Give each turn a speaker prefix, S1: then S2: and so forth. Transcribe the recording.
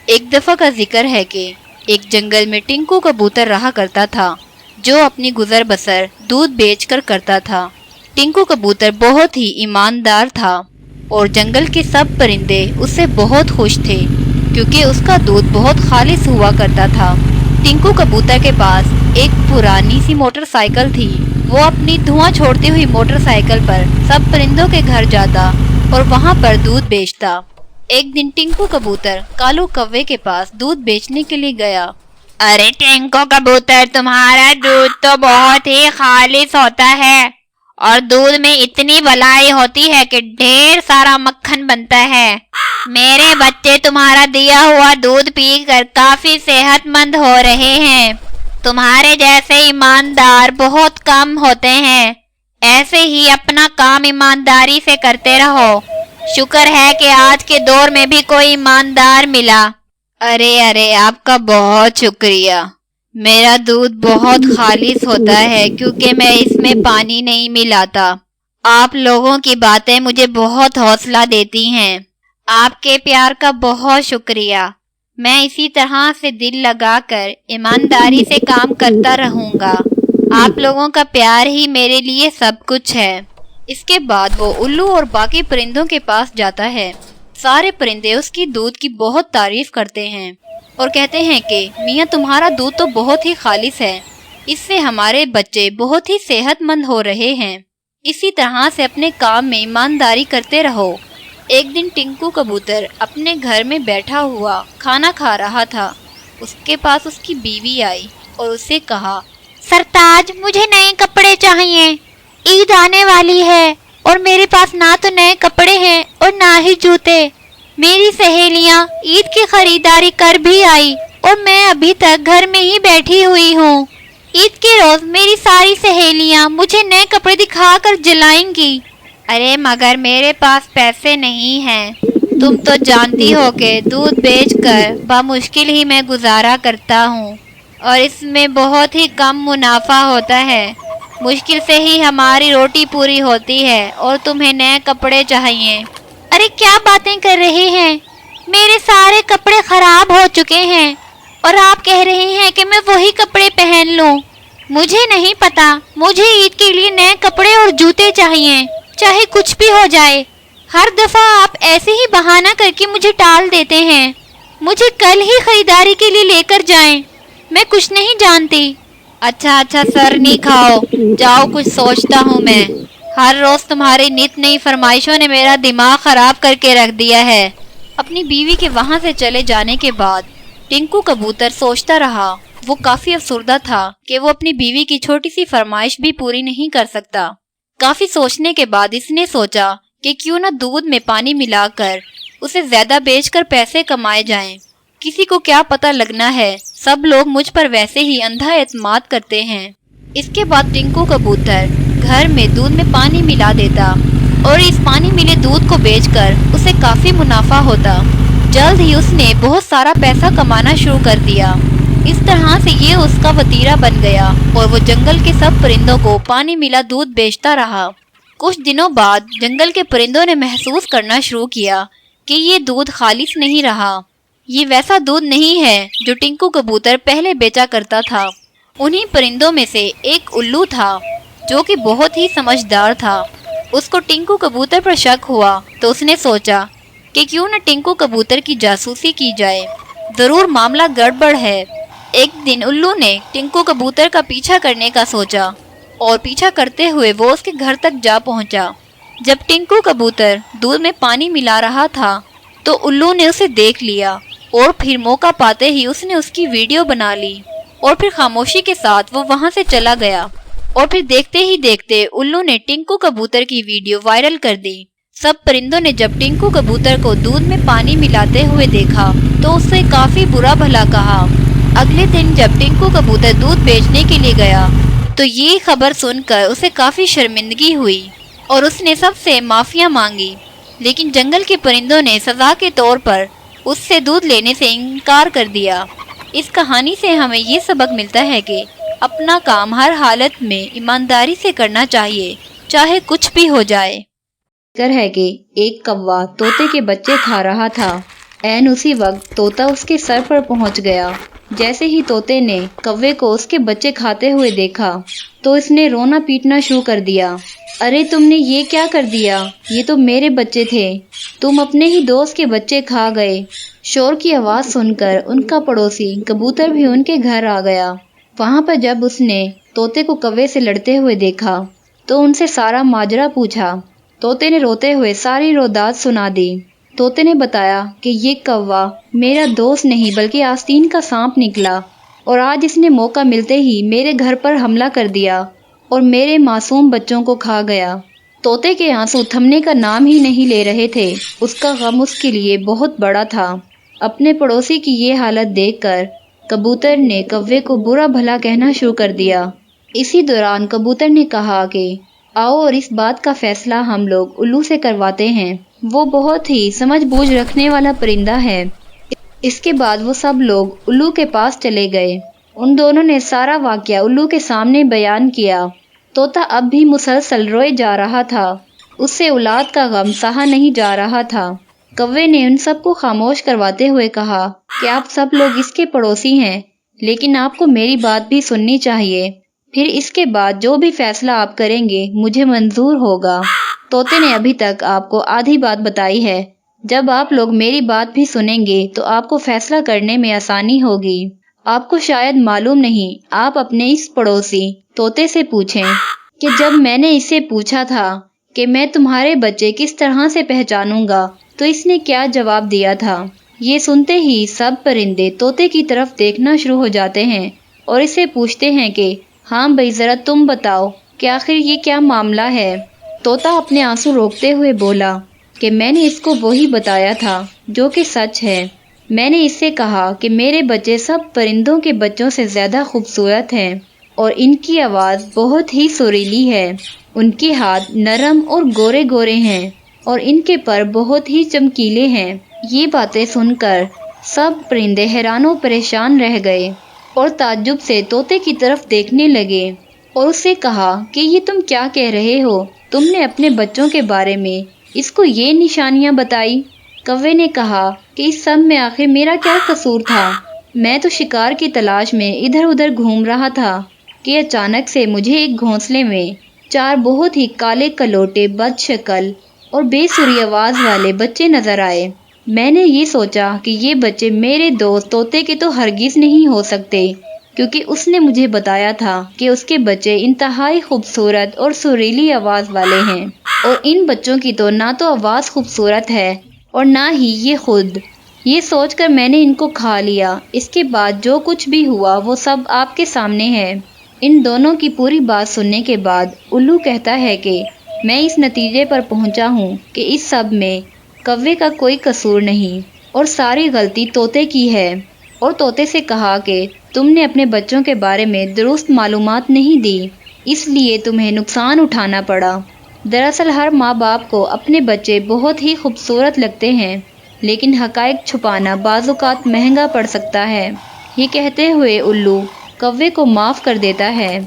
S1: ایک دفعہ کا ذکر ہے کہ ایک جنگل میں ٹنکو کبوتر رہا کرتا تھا جو اپنی گزر بسر دودھ بیچ کر کرتا تھا۔ ٹنکو کبوتر بہت ہی ایماندار تھا اور جنگل کے سب پرندے اس سے بہت خوش تھے کیونکہ اس کا دودھ بہت خالص ہوا کرتا تھا۔ ٹنکو کبوتر کے پاس ایک پرانی سی موٹر سائیکل تھی۔ وہ اپنی دھواں چھوڑتی ہوئی موٹر سائیکل پر سب پرندوں کے گھر جاتا اور وہاں پر دودھ بیچتا۔ ایک دن ٹنکو کبوتر کالو کوے کے پاس دودھ بیچنے کے لیے گیا۔ ارے ٹنکو کبوتر، تمہارا دودھ تو بہت ہی خالص ہوتا ہے اور دودھ میں اتنی بلائی ہوتی ہے کہ ڈھیر سارا مکھن بنتا ہے۔ میرے بچے تمہارا دیا ہوا دودھ پی کر کافی صحت مند ہو رہے ہیں۔ تمہارے جیسے ایماندار بہت کم ہوتے ہیں۔ ایسے ہی اپنا کام ایمانداری سے کرتے رہو۔ شکر ہے کہ آج کے دور میں بھی کوئی ایماندار ملا۔ ارے آپ کا بہت شکریہ۔ میرا دودھ بہت خالص ہوتا ہے کیونکہ میں اس میں پانی نہیں ملاتا۔ آپ لوگوں کی باتیں مجھے بہت حوصلہ دیتی ہیں۔ آپ کے پیار کا بہت شکریہ۔ میں اسی طرح سے دل لگا کر ایمانداری سے کام کرتا رہوں گا۔ آپ لوگوں کا پیار ہی میرے لیے سب کچھ ہے۔ اس کے بعد وہ الو اور باقی پرندوں کے پاس جاتا ہے۔ سارے پرندے اس کی دودھ کی بہت تعریف کرتے ہیں اور کہتے ہیں کہ میاں تمہارا دودھ تو بہت ہی خالص ہے، اس سے ہمارے بچے بہت ہی صحت مند ہو رہے ہیں۔ اسی طرح سے اپنے کام میں ایمانداری کرتے رہو۔ ایک دن ٹنکو کبوتر اپنے گھر میں بیٹھا ہوا کھانا کھا رہا تھا۔ اس کے پاس اس کی بیوی آئی اور اسے کہا، سرتاج، مجھے نئے کپڑے چاہیے۔ عید آنے والی ہے اور میرے پاس نہ تو نئے کپڑے ہیں اور نہ ہی جوتے۔ میری سہیلیاں عید کی خریداری کر بھی آئی اور میں ابھی تک گھر میں ہی بیٹھی ہوئی ہوں۔ عید کے روز میری ساری سہیلیاں مجھے نئے کپڑے دکھا کر جلائیں گی۔ ارے مگر میرے پاس پیسے نہیں ہیں۔ تم تو جانتی ہو کہ دودھ بیچ کر بمشکل ہی میں گزارا کرتا ہوں اور اس میں بہت ہی کم منافع ہوتا ہے۔ مشکل سے ہی ہماری روٹی پوری ہوتی ہے اور تمہیں نئے کپڑے چاہیے۔ ارے کیا باتیں کر رہے ہیں؟ میرے سارے کپڑے خراب ہو چکے ہیں اور آپ کہہ رہے ہیں کہ میں وہی کپڑے پہن لوں۔ مجھے نہیں پتا، مجھے عید کے لیے نئے کپڑے اور جوتے چاہیے، چاہے کچھ بھی ہو جائے۔ ہر دفعہ آپ ایسے ہی بہانہ کر کے مجھے ٹال دیتے ہیں۔ مجھے کل ہی خریداری کے لیے لے کر جائیں، میں کچھ نہیں جانتی۔ اچھا سر نہیں کھاؤ، جاؤ کچھ سوچتا ہوں میں۔ ہر روز تمہاری نت نئی فرمائشوں نے میرا دماغ خراب کر کے رکھ دیا ہے۔ اپنی بیوی کے وہاں سے چلے جانے کے بعد ٹنکو کبوتر سوچتا رہا۔ وہ کافی افسردہ تھا کہ وہ اپنی بیوی کی چھوٹی سی فرمائش بھی پوری نہیں کر سکتا۔ کافی سوچنے کے بعد اس نے سوچا کہ کیوں نہ دودھ میں پانی ملا کر اسے زیادہ بیچ کر پیسے کمائے جائیں۔ کسی کو کیا پتہ لگنا ہے، سب لوگ مجھ پر ویسے ہی اندھا اعتماد کرتے ہیں۔ اس کے بعد ٹنکو کبوتر گھر میں دودھ میں پانی ملا دیتا اور اس پانی ملے دودھ کو بیچ کر اسے کافی منافع ہوتا۔ جلد ہی اس نے بہت سارا پیسہ کمانا شروع کر دیا۔ اس طرح سے یہ اس کا وتیرہ بن گیا اور وہ جنگل کے سب پرندوں کو پانی ملا دودھ بیچتا رہا۔ کچھ دنوں بعد جنگل کے پرندوں نے محسوس کرنا شروع کیا کہ یہ دودھ خالص نہیں رہا۔ یہ ویسا دودھ نہیں ہے جو ٹنکو کبوتر پہلے بیچا کرتا تھا۔ انہی پرندوں میں سے ایک الو تھا جو کہ بہت ہی سمجھدار تھا۔ اس کو ٹنکو کبوتر پر شک ہوا تو اس نے سوچا کہ کیوں نہ ٹنکو کبوتر کی جاسوسی کی جائے، ضرور معاملہ گڑبڑ ہے۔ ایک دن الو نے ٹنکو کبوتر کا پیچھا کرنے کا سوچا اور پیچھا کرتے ہوئے وہ اس کے گھر تک جا پہنچا۔ جب ٹنکو کبوتر دودھ میں پانی ملا رہا تھا تو الو نے اسے دیکھ لیا اور پھر موقع پاتے ہی اس نے اس کی ویڈیو بنا لی اور پھر خاموشی کے ساتھ وہ وہاں سے چلا گیا اور پھر دیکھتے ہی دیکھتے الو نے ٹنکو کبوتر کی ویڈیو وائرل کر دی۔ سب پرندوں نے جب ٹنکو کبوتر کو دودھ میں پانی ملاتے ہوئے دیکھا تو اس سے کافی برا بھلا کہا۔ اگلے دن جب ٹنکو کبوتر دودھ بیچنے کے لیے گیا تو یہ خبر سن کر اسے کافی شرمندگی ہوئی اور اس نے سب سے معافیاں مانگی، لیکن جنگل کے پرندوں نے سزا کے طور پر اس سے دودھ لینے سے انکار کر دیا۔ اس کہانی سے ہمیں یہ سبق ملتا ہے کہ اپنا کام ہر حالت میں ایمانداری سے کرنا چاہیے، چاہے کچھ بھی ہو جائے۔ ذکر ہے کہ ایک کوا طوطے کے بچے کھا رہا تھا عین اسی وقت طوطا اس کے سر پر پہنچ گیا۔ جیسے ہی طوطے نے کوے کو اس کے بچے کھاتے ہوئے دیکھا تو اس نے رونا پیٹنا شروع کر دیا۔ ارے تم نے یہ کیا کر دیا؟ یہ تو میرے بچے تھے، تم اپنے ہی دوست کے بچے کھا گئے۔ شور کی آواز سن کر ان کا پڑوسی کبوتر بھی ان کے گھر آ گیا۔ وہاں پر جب اس نے طوطے کو کوے سے لڑتے ہوئے دیکھا تو ان سے سارا ماجرا پوچھا۔ طوطے نے روتے ہوئے ساری روداد سنا دی۔ طوطے نے بتایا کہ یہ کوا میرا دوست نہیں بلکہ آستین کا سانپ نکلا، اور آج اس نے موقع ملتے ہی میرے گھر پر حملہ کر دیا اور میرے معصوم بچوں کو کھا گیا۔ طوطے کے آنسو تھمنے کا نام ہی نہیں لے رہے تھے، اس کا غم اس کے لیے بہت بڑا تھا۔ اپنے پڑوسی کی یہ حالت دیکھ کر کبوتر نے کوے کو برا بھلا کہنا شروع کر دیا۔ اسی دوران کبوتر نے کہا کہ آؤ اور اس بات کا فیصلہ ہم لوگ الو سے کرواتے ہیں، وہ بہت ہی سمجھ بوجھ رکھنے والا پرندہ ہے۔ اس کے بعد وہ سب لوگ الو کے پاس چلے گئے۔ ان دونوں نے سارا واقعہ الو کے سامنے بیان کیا۔ طوطا اب بھی مسلسل روئے جا رہا تھا، اس سے اولاد کا غم سہا نہیں جا رہا تھا۔ کوے نے ان سب کو خاموش کرواتے ہوئے کہا کہ آپ سب لوگ اس کے پڑوسی ہیں، لیکن آپ کو میری بات بھی سننی چاہیے، پھر اس کے بعد جو بھی فیصلہ آپ کریں گے مجھے منظور ہوگا۔ طوطے نے ابھی تک آپ کو آدھی بات بتائی ہے، جب آپ لوگ میری بات بھی سنیں گے تو آپ کو فیصلہ کرنے میں آسانی ہوگی۔ آپ کو شاید معلوم نہیں، آپ اپنے اس پڑوسی طوطے سے پوچھیں کہ جب میں نے اسے پوچھا تھا کہ میں تمہارے بچے کس طرح سے پہچانوں گا تو اس نے کیا جواب دیا تھا۔ یہ سنتے ہی سب پرندے طوطے کی طرف دیکھنا شروع ہو جاتے ہیں اور اسے پوچھتے ہیں کہ ہاں بھائی ذرا تم بتاؤ کہ آخر یہ کیا معاملہ ہے۔ طوطا اپنے آنسو روکتے ہوئے بولا کہ میں نے اس کو وہی بتایا تھا جو کہ سچ ہے۔ میں نے اس سے کہا کہ میرے بچے سب پرندوں کے بچوں سے زیادہ خوبصورت ہیں اور ان کی آواز بہت ہی سریلی ہے، ان کے ہاتھ نرم اور گورے گورے ہیں اور ان کے پر بہت ہی چمکیلے ہیں۔ یہ باتیں سن کر سب پرندے حیران و پریشان رہ گئے اور تعجب سے طوطے کی طرف دیکھنے لگے اور اس سے کہا کہ یہ تم کیا کہہ رہے ہو؟ تم نے اپنے بچوں کے بارے میں اس کو یہ نشانیاں بتائی؟ کوے نے کہا کہ اس سب میں آخر میرا کیا قصور تھا؟ میں تو شکار کی تلاش میں ادھر ادھر گھوم رہا تھا کہ اچانک سے مجھے ایک گھونسلے میں 4 بہت ہی کالے کلوٹے بد شکل اور بے سری آواز والے بچے نظر آئے۔ میں نے یہ سوچا کہ یہ بچے میرے دوست طوطے کے تو ہرگز نہیں ہو سکتے، کیونکہ اس نے مجھے بتایا تھا کہ اس کے بچے انتہائی خوبصورت اور سریلی آواز والے ہیں، اور ان بچوں کی تو نہ تو آواز خوبصورت ہے اور نہ ہی یہ خود۔ یہ سوچ کر میں نے ان کو کھا لیا۔ اس کے بعد جو کچھ بھی ہوا وہ سب آپ کے سامنے ہے۔ ان دونوں کی پوری بات سننے کے بعد الو کہتا ہے کہ میں اس نتیجے پر پہنچا ہوں کہ اس سب میں کوے کا کوئی قصور نہیں اور ساری غلطی طوطے کی ہے، اور طوطے سے کہا کہ تم نے اپنے بچوں کے بارے میں درست معلومات نہیں دی، اس لیے تمہیں نقصان اٹھانا پڑا۔ دراصل ہر ماں باپ کو اپنے بچے بہت ہی خوبصورت لگتے ہیں، لیکن حقائق چھپانا بعض اوقات مہنگا پڑ سکتا ہے۔ یہ کہتے ہوئے الو کوے کو معاف کر دیتا ہے